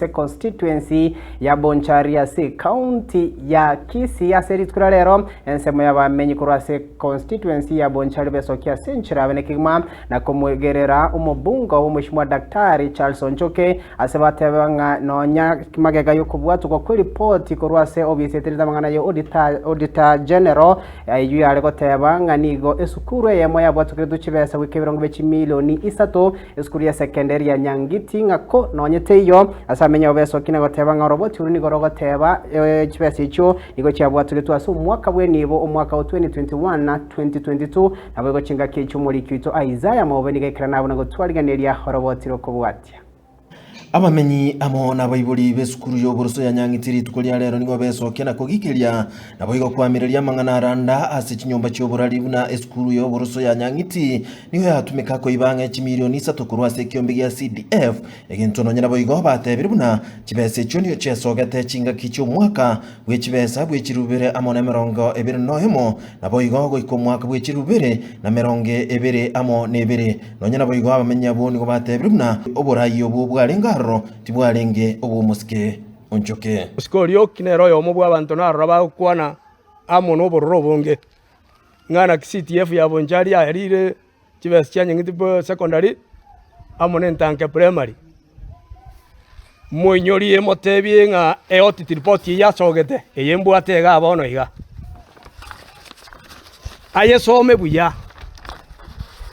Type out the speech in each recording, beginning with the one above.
constituency ya Bonchari ase county ya Kisii ase ritkura rero ensemo y'abamenyi kurase constituency ya Bonchari besokia senchira benekigma na kumwegerera umubunga w'umushimwa Daktari Charles Onchoke ase batebanga nonya magega yokubwatu kwa report kurase obiseteriza mangana yo auditor general yu yale gotebanga nigo esukuru yemo yabwatu kidukibesa wikebirongo be milioni isato esukuru ya secondary ya Nyangiti ngako nonyete iyo menya obeso kina goteba nga roboti uri nigo rogoteba kibese icho nigo cyabwatu twase umwaka bwe nibo umwaka wa 2021 na 2022 nabo go cinga kicu muri kwito Isaiah Maobe nigekira nabo ngo twariganeria roboti rokobwatia abamenyi amo nabayibuli besukuru yo boroso ya Nyangitiri tukolia lero nigo beso kena kogikiria nabo igo kwamireria mangana aranda ase kinyomba cyo burali buna esukuru yo boroso ya Nyangiti niho yatumika ko ibanga 1 milioni 3 kurwase kiombe ya CDF egintono nyina boigo batebire buna kibese cyo niyo cyesogate cinga kicu mwaka bwe kibesa bwe kirubere amone merongo ebere nohemo nabo igo go ikomwaka bwe kirubere na meronge ebere amo nebere nonyina boigo abamenya bo nigo batebire buna oburayi bwarenga tibwarenge obumuske Onchoke Skolio kinero yo mubwa abantu naraba kwana amo no bororo bonge ngana CTF ya Bonchari yarire kibese cyanye ngitipo secondary amo nentanke primary moinyori emotebie nga audit report ya sogete eyembu atega abono iga ayesome buya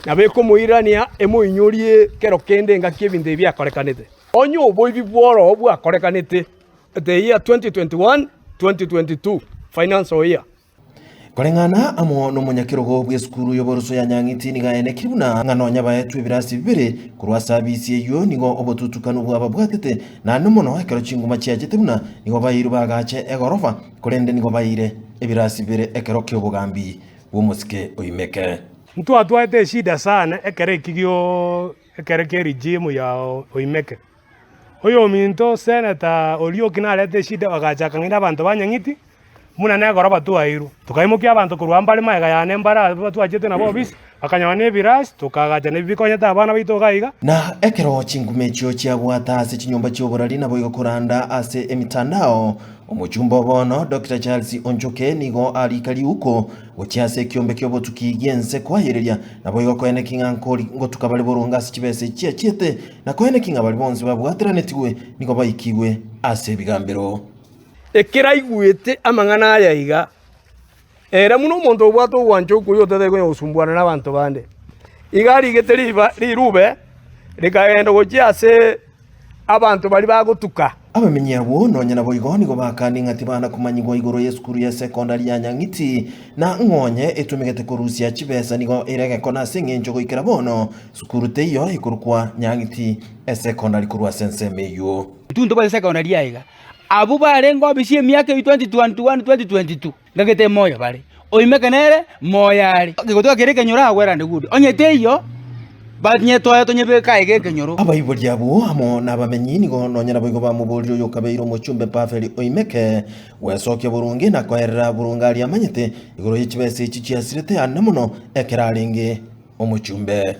nabeko muirania emoinyorie kero kende nga kibinde bya korekanete onyo boy bibworo obwa korekanete the year 2021-2022 financial year korengana amo no munyakirogo bw'esukuru yo boroso ya Nyangiti nigaene kibuna nganonya baetu ibirasi bibere kurwa service yo nigo obotutukano bwaba bwatete na nomono ekero chinguma cyagete buna nigo bayiru bagache egorofa korende nigo bayire ibirasi bibere ekero kyobugambi bumuske oyimeke mtu atwaete shida sana ekere kigyo ekere ke regime ya oyimeke oyo minto senata olio kinarete shida bagachaka ngira abantu banyangiti muna ne goroba tuairu tukaimukia abantu kurwambale maega ya nembara twachete na bobis akanyane biras tukagacha ne bikonyeta abana bito gaiga na ekero chingume cyo cyabwata ase kinyomba cyo borali nabo igokuranda ase emitandao omujumbo bono Dr. Charles Onchoke nigo alikali uko ucyase kiombe kyobo tukigenze kwahereria nabo igokwene kingankori ngo tukabale borunga ase kibese cyete na kwene kinga bali bonzi babwateranetiwe nigo bayikiwe ase bigambero ekera igwete amangana aya iga era muno muntu obwato Wanchoke yo tete ko usumbwana nabantu bande igari geteriba rirube rikaenda gocyase abantu bali bagutuka abamenya bo nonyana boigo nigo bakandi ngati bana kumanyigwa igoro yesukuru ya secondary ya Nyangiti na ngonye etumigete kurusia kibesa nigo erege kona sengenjo goikera bono sukuru teyo ikurukwa Nyangiti secondary kurwa sensemeyo tunto ba secondary yaiga abu barengo bisie miaka 2021-2022 ngagete moyo bale oyimeke nere moyari gigotoka kereke nyora agwera ndigudu onyete iyo badnye toya tonye kaige kenyoro abayiboli abo amo nabamenyi nigo nonyana boigo bamuboliro yokabeiro mochumbe pafeli oyimeke wesoke burungi na kwaera burungali amanyete igoro y'ikibese iki cyasirete anamuno ekeralinge omuchumbe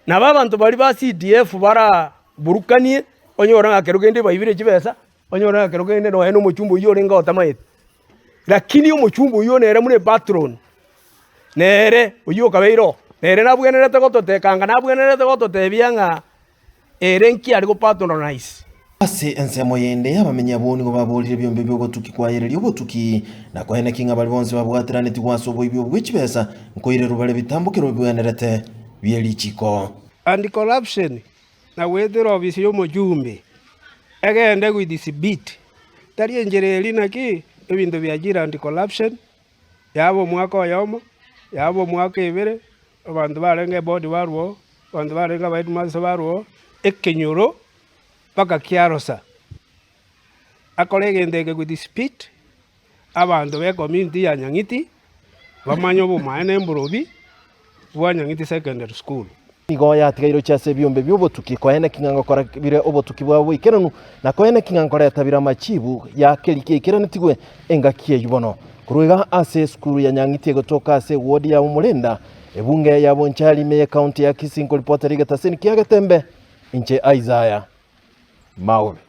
na babantu bali ba CDF bara burukanie onyora ngakerugende bayibire kibesa onyora ngakerugende no eno muchumbu yo renga otamayete lakini umuchumbu yo nere mune patron nere uyo kabeiro nere nabwenerete gototekanga nabwenerete gototebianga erenki ari go patronize ase ensemo yende abamenya bo nigo babolire byombe byo gotuki kwayereria obotuki na kwene kinga bali bonse babwateraneti gwasobo ibyo bw'ikibesa nkoire rubale bitambukiro bwenerete byeli chiko and corruption na wethero obisi yo mujumbe egende gwithibit tari enjereri naki ebintu byajira and corruption yabo mwaka yomo yabo mwaka ibere abantu barenge body barwo abantu barenga baitu maso barwo ekenyoro paka kiarosa akolege ndege gwithibit abantu be community ya Nyangiti bamanyo bumane mburobi bwa Nyangiti secondary school nigo yatigairo cyase byombe byobotuki kwene kingango kora bire obotuki bwabo ikeranu na kwene kingango retabira machibu ya kelike ikeranetiwe engakiye yubono kuruga ase skuru ya Nyangiti gotoka ase ward ya Umulenda ebunge ya Bonchari me county ya Kisii reporter Rigataseni Kiagatembe inche Isaiah Maobe.